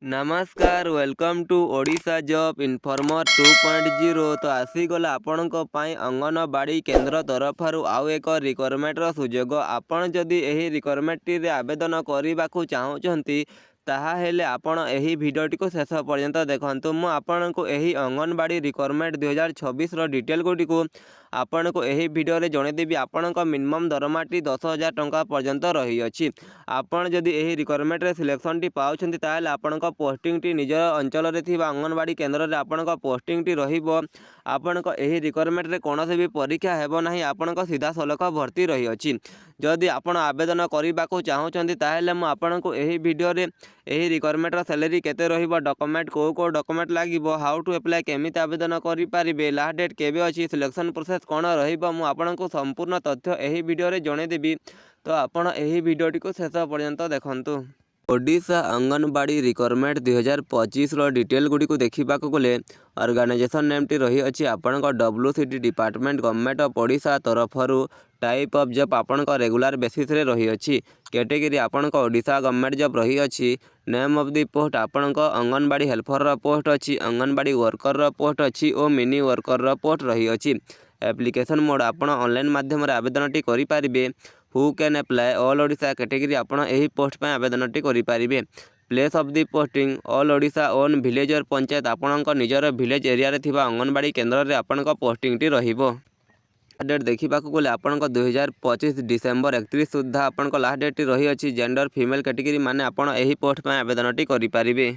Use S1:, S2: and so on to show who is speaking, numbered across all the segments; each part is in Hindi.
S1: नमस्कार welcome to Odisha job informer 2.0। तो आसीगला आपण अंगनवाड़ी केन्द्र तरफर आउ एक रिक्वायरमेंटर सुजोग। आपण जदि एही रिक्वायरमेंट रे आवेदन करने को चाहूँगी ताहेले आपण एही भिडियोटी को शेष पर्यंत देखंतु। मु आपण को एही अंगनवाड़ी रिक्वायरमेंट 2026 रो डिटेल गुडी को आपण को एही वीडियो रे जणेदेबी। आपण को मिनिमम दरमाटी 10,000 टंका पर्यंत रही अछि। आपण जदि एही रिक्वायरमेंट रे सिलेक्शन टी पाउछंती ताहेले आपण को पोस्टिंग टी निज अंचल रे थिबा अंगनवाड़ी केन्द्र रे आपण को पोस्टिंग टी रहिबो। आपण को एही रिक्वायरमेंट रे कोनोसी भी परीक्षा हेबो नाही। आपण को सीधा सलख भर्ती रही अछि। जदि आपण आवेदन करबा को चाहूछंती ताहेले मु आपण को एही वीडियो रे एही रिक्वायरमेंट रो सैलरी केते रहिबो, डॉक्यूमेंट को डॉक्यूमेंट लागिबो, हाउ टू अप्लाई, केमिति आवेदन करि पारिबे, लास्ट डेट केबे अछि, सिलेक्शन प्रोसेस कोन रहिबो, मु आपण को संपूर्ण तथ्य एही वीडियो रे जणे देबी। तो आपण एही वीडियोटी को शेष पर्यंत देखंतु। ओडिशा अंगनवाड़ी रिक्वायरमेंट 2025 रो डिटेल गुडी को देखिबा को गले ऑर्गेनाइजेशन नेम टी रही अछि आपण को WCT department government of Odisha तरफरु। टाइप ऑफ जॉब आपण को रेगुलर बेसिस रे रही अछि। कैटेगरी आपण को ओडिशा गवर्नमेंट जॉब रही अछि। नेम ऑफ द पोस्ट आपण को अंगनवाड़ी हेल्पर रो पोस्ट अछि, अंगनवाड़ी वर्कर रो पोस्ट अछि और मिनी वर्कर रो पोस्ट रही अछि। एप्लिकेशन मोड आपण ऑनलाइन माध्यम रे आवेदन टी करि पारिबे। Who can apply all Odisha category आपण एही पोस्ट पे आवेदन टी करि पारिबे। Place of the posting all Odisha own village और पंचायत आपण निजर विलेज एरिया रे थिबा अंगनवाड़ी केन्द्र रे आपण पोस्टिंग टी रहिबो। डेट देखा गले आपण 2025 डिसेम्बर 31 सुधा आपण लास्ट डेट रही अछि। जेंडर फीमेल कैटेगरी माने आपण एही पोस्ट पे आवेदन टी करि पारिबे।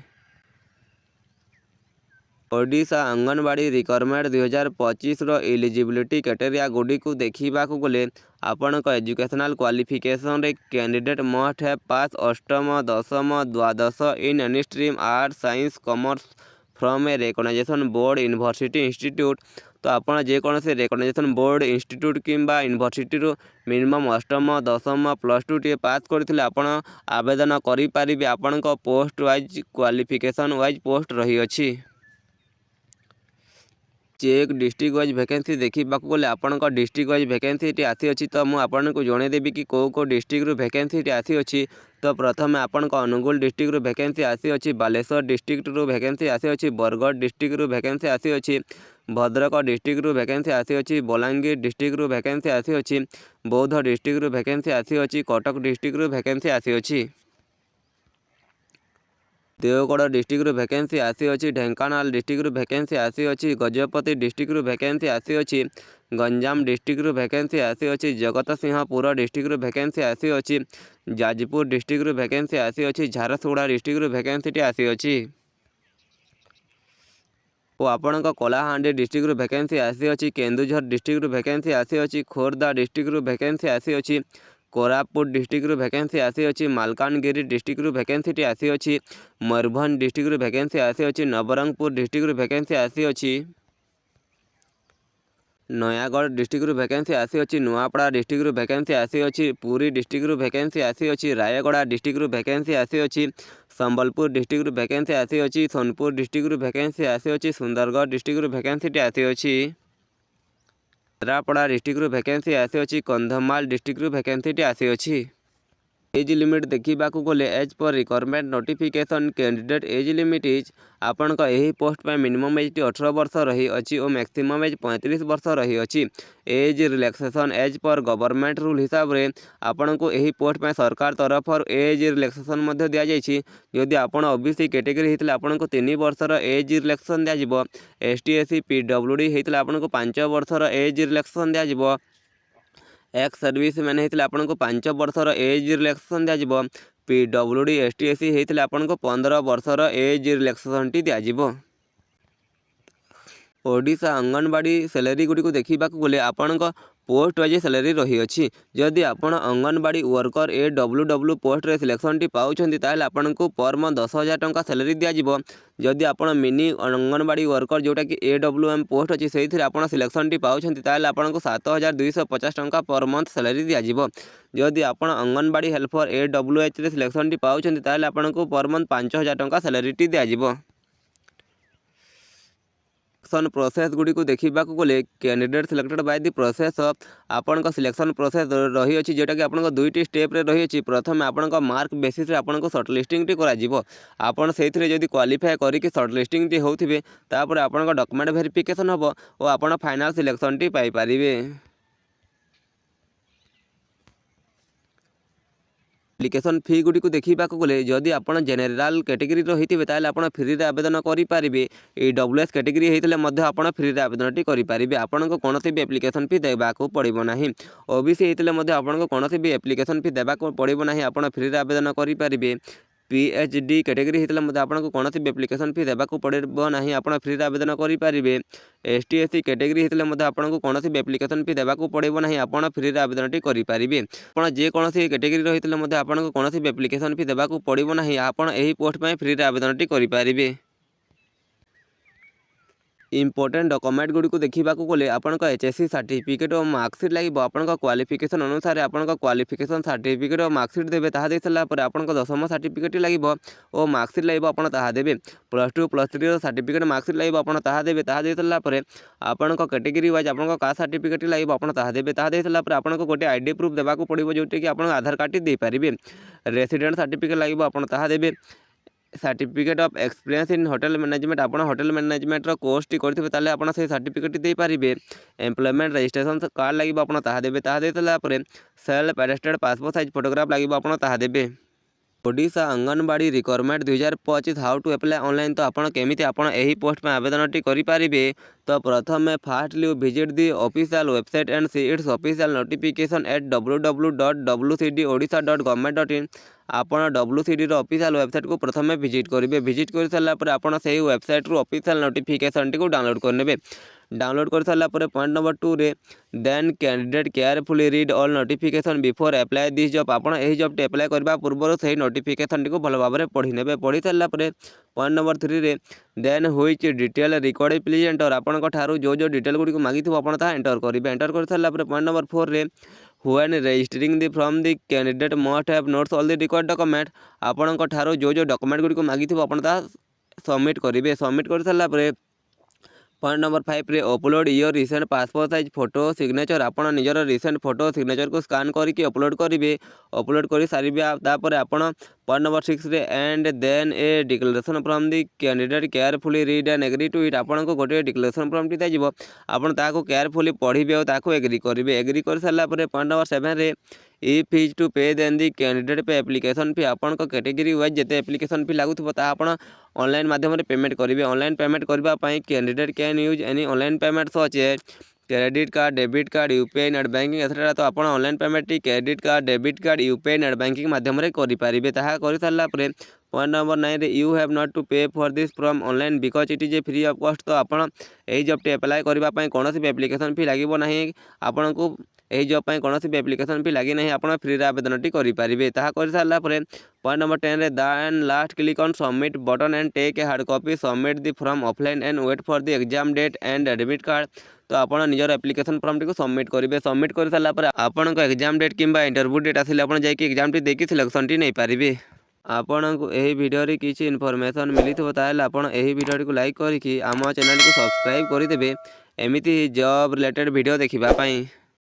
S1: ओडिशा अंगनवाड़ी रिक्वायरमेंट 2025 रो एलिजिबिलिटी क्राइटेरिया गुडी को देखा गले आपण एजुकेशनल क्वालिफिकेशन रे कैंडिडेट मस्ट हैव पास अष्टम दशम द्वादश in any stream art science commerce from a recognization board university institute. तो आपण जेकोसी रिकॉग्नाइजेशन बोर्ड इंस्टीट्यूट किंबा यूनिवर्सिटी रो मिनिमम अष्टम दशम +2 टी पास करथिले आपण आवेदन करि पारिबे। आपण post wise qualification wise post रही अछि। चेक डिस्ट्रिक्ट वाइज वैकेंसी देखा गले आपण डिस्ट्रिक्ट वाइज वैकेंसी टी आसी अछि। तो मुझे आपको जनईदेवी कि कौ डिस्ट्रिक्ट रू वैकेंसी टी आसी अछि। तो प्रथम आपण अनुगुल डिस्ट्रिक्ट रू वैकेंसी आसी अछि, बालेश्वर डिस्ट्रिक्ट रू वैकेंसी आसी अछि, बरगढ़ डिस्ट्रिक्ट रू वैकेंसी आसी अछि, भद्रक डिस्ट्रिक्ट रू वैकेंसी आसी अछि, बलांगीर डिस्ट्रिक्ट रू वैकेंसी आसी अछि, बौद्ध डिस्ट्रिक्ट रू वैकेंसी आसी अछि, कटक डिस्ट्रिक्ट रू वैकेंसी आसी अछि, देवगढ़ डिस्ट्रिक्ट रू वैकेंसी आसी अछि, ढेंकानाल डिस्ट्रिक्ट रू वैकेंसी आसी अछि, गजपति डिस्ट्रिक्ट रू वैकेंसी आसी अछि, गंजाम डिस्ट्रिक्ट रू वैकेंसी आसी अछि, जगतसिंहपुर डिस्ट्रिक्ट रू वैकेंसी आसी अछि, जाजपुर डिस्ट्रिक्ट रू वैकेंसी आसी अछि, झारसुगुड़ा डिस्ट्रिक्ट रू वैकेंसी टी आसी अछि। और आपण कलाहांडी डिस्ट्रिक्ट रू वैकेंसी आसी अछि, केन्दुझर डिस्ट्रिक्ट रू वैकेंसी आसी अछि, खोर्धा डिस्ट्रिक्ट रू वैकेंसी आसी अछि, कोरापुट डिस्ट्रिक्ट रू वैकेंसी आसी अछि, मालकानगिरी डिस्ट्रिक्ट रू वैकेंसी टी आसी अछि, मयूरभंज डिस्ट्रिक्ट रू वैकेंसी आसी अछि, नवरंगपुर डिस्ट्रिक्ट रू वैकेंसी आसी अछि, नयागढ़ डिस्ट्रिक्ट रू वैकेंसी आसी अछि, नुआपड़ा डिस्ट्रिक्ट रू वैकेंसी आसी अछि, पुरी डिस्ट्रिक्ट रू वैकेंसी आसी अछि, रायगढ़ डिस्ट्रिक्ट रू वैकेंसी आसी अछि, संबलपुर डिस्ट्रिक्ट रू वैकेंसी आसी अछि, सोनपुर डिस्ट्रिक्ट रू वैकेंसी आसी अछि, सुंदरगढ़ डिस्ट्रिक्ट रू वैकेंसी टी आसी अछि, केन्द्रापड़ा डिस्ट्रिक्ट रू वैकेंसी आसी अछि, कंधमाल डिस्ट्रिक्ट रू वैकेंसी टी आसी अछि। एज लिमिट देखा गले as per requirement notification candidate age limit is आपण यही पोस्ट पर मिनिमम एज टी 18 वर्ष रही अछि और मैक्सिमम एज 35 वर्ष रही अछि। Age relaxation as per government rule हिसाब रे आपण को यही पोस्ट पर सरकार तरफ एज रिलैक्सेशन मध्य दिया जायछि। यदि आपण ओबीसी कैटेगरी हेतले आपण को 3 वर्षर एज रिलैक्सेशन दिया जिवो, ST SC PWD हेतले आपण को 5 वर्षर एज रिलैक्सेशन दिया जिवो, एक्स सर्विस मैंने होते आपन को 5 वर्षर एज रिलैक्सेशन दिज्व, PWD ST SC होते आपन को 15 वर्षर एज रिलैक्सेशन टी दिज्व। ओडिशा अंगनवाड़ी सैलरी गुडी को देखा गले आपण पोस्ट वाइज सैलरी रही अछि। जदि आपण अंगनवाड़ी वर्कर AWW पोस्ट रे सिलेक्शन टी पाउछंती ताले आपण को पर मंथ 10,000 टंका सैलरी दिया जिवो। जदि आपण मिनी अंगनवाड़ी वर्कर जोटा कि AWM पोस्ट अछि सेहिथिरे आपण सिलेक्शन टी पाउछंती ताले आपण को 7,250 टंका पर मंथ सैलरी दिया जिवो। जदि आपण अंगनवाड़ी हेल्पर AWH रे सिलेक्शन टी पाउछंती ताले आपण को पर मंथ 5,000 टंका सैलरी टी दिया जिवो। सिलेक्शन प्रोसेस गुडी को देखा गले candidate selected by the process आपण सिलेक्शन प्रोसेस रही अछि जेटा कि आपण दुईटी स्टेप रे रही अछि। प्रथम आपण मार्क बेसिस रे आपण शॉर्ट लिस्टिंग टी करा जिवो। आपण सेथिरे जदी क्वालिफाई करी कि शॉर्ट लिस्टिंग टी होउथिबे तापर आपण डॉक्यूमेंट वेरिफिकेशन हबो और आपण फाइनल सिलेक्शन टी पाई परिबे। एप्लिकेशन फी गुडी को देखा गले जदि आप जेनेल कैटेगरी रही ताल आप फ्री रे आवेदन करेंगे। ये WS कैटेगरी होते आप फ्री रे आवेदन टी करेंगे। आपन को कौन भी एप्लिकेशन फी देवाक पड़ो ना। OBC होते आपको कौन भी एप्लिकेशन फी देवाक पड़ो ना। आप फ्री रे आवेदन करेंगे। PhD कैटेगरी होते आपको कौन भी एप्लिकेशन फी देवाक पड़ो ना। आप फ्री रे आवेदन करेंगे। ST SC कैटेगरी होते आपको कौन भी एप्लिकेशन फी देवाक पड़ो ना। आप फ्री रे आवेदन टी करेंगे। आप जेकोसी कैटेगरी रही आपको कौन भी एप्लिकेशन फी देवाक पड़ो ना। आप पोस्ट में फ्री रे आवेदन टी करेंगे। इम्पोर्टेंट डॉक्यूमेंट गुडी को देखा गले आपण HSC सर्टिफिकेट और मार्कसीट लगे। आपण क्वालिफिकेशन अनुसार आपण क्वालिफिकेशन सर्टिफिकेट और मार्कसीट देवे। ताहा दे सारा पर आपण 10th सर्टिफिकेट लगे और मार्कसीट लगे आपण ताहा देवे। +2 +3 सर्टिफिकेट मार्कसीट लगे आपण ताहा देवे। ताहा दे सारा पर आपण कैटेगरी वाइज आपण कास्ट सर्टिफिकेट लगे आपण ताहा देवे। ताहा दे सारा पर आपण गोटे ID प्रूफ देवाक पड़ो जोटे कि आपण आधार कार्ड टी दे पारिबे। रेसिडेंट सर्टिफिकेट लगे आपण ताहा देवे। Certificate of experience in hotel management आप होटल मैनेजमेंट कोर्स टी करथिबे ताले आपण से सर्टिफिकेट दे पारिबे। एम्प्लॉयमेंट रजिस्ट्रेशन कार्ड लगे आपण ताहा देबे। ताहा दे सारा पर self attested passport size photograph लगे आपण ताहा देबे। Odisha anganwadi requirement 2025 how to apply online. तो आपड़ केमी आप पोस्ट में आवेदन टी करेंगे। तो प्रथम fastly visit the official website and see it's official notification eight www.wcd.odisha.government.in। आपड़ WCD ऑफिशियल वेबसाइट को प्रथम विजिट करेंगे। विजिट कर सारापर आपड़ से वेबसाइट रू ऑफिशियल नोटिफिकेशन टी को डाउनलोड करने। डाउनलोड कर सारापर पॉइंट नंबर 2 रे then candidate carefully read all notification before apply this job. आपड़ यही जॉब टी अप्लाई करबा पूर्व से नोटिफिकेशन टी को भल भाव में पढ़ी ने। पढ़ी सारापर पॉइंट नंबर 3 रे then which detail record please enter. आपन ठारू जो डिटेल गुडी को मागी आपन ता एंटर करेंगे। एंटर कर सारापर पॉइंट नंबर 4 रे when registering the from the candidate must have notes all the required document. आपन ठारू जो डॉक्यूमेंट गुडी को मागी आपन ता सबमिट करेंगे। सबमिट कर सारापर पॉइंट नंबर 5 रे upload your recent passport size photo signature. आप निजर रिसेंट फोटो सिग्नेचर को स्कान करके अपलोड करेंगे। अपलोड कर सारे तापर आपन पॉइंट नंबर 6 रे and then a declaration from the candidate carefully read and agree to it. आपन को गोटे डिक्लेरेशन फ्रॉम टी दियो आपन ताको केयरफुली पढ़िबे और ताको एग्री करेंगे। एग्री कर सारा पर पॉइंट नंबर 7 रे इफ इज टू पे देन दी कैंडिडेट पे एप्लिकेशन फी। आपन को कैटेगरी वाइज जते एप्लिकेशन फी लागुथबो ता आपन ऑनलाइन माध्यम रे पेमेंट करेंगे। ऑनलाइन पेमेंट करबा पई candidate can use any online payment such a credit card debit card UPI net banking etcetera. तो आप online payment T credit card debit card UPI net banking माध्यम रे करि पारिबे। ताहा कर सारा पर पॉइंट नंबर 9 रे यू हैव नॉट टू पे for this from online because it is a free of cost. तो आप यही जॉब टी अप्लाई करबा पई कौन भी एप्लिकेशन फी लागिबो नाही। आपन को यही जॉब पर कौन भी एप्लिकेशन फी लगे ना। आप फ्री रे आवेदन टी करेंगे। ताहा कर सारा पर पॉइंट नंबर 10 रे then last click on submit button and take a hard copy submit the from offline and wait for the exam date and admit card. तो आप निजर एप्लिकेशन फॉर्म टी को सबमिट करेंगे। सबमिट कर सारा पर आपन को एग्जाम डेट किंबा इंटरव्यू डेट आसिले आप जाकि एग्जाम टी देखि सिलेक्शन टी नहीं पारिबे। आपन को यही वीडियो रे किछि इन्फॉर्मेशन मिली थो ताले आपन यही वीडियो को लाइक करिकि आम चैनल को सब्सक्राइब कर देबे एमिति जॉब रिलेटेड वीडियो देखिबा पई।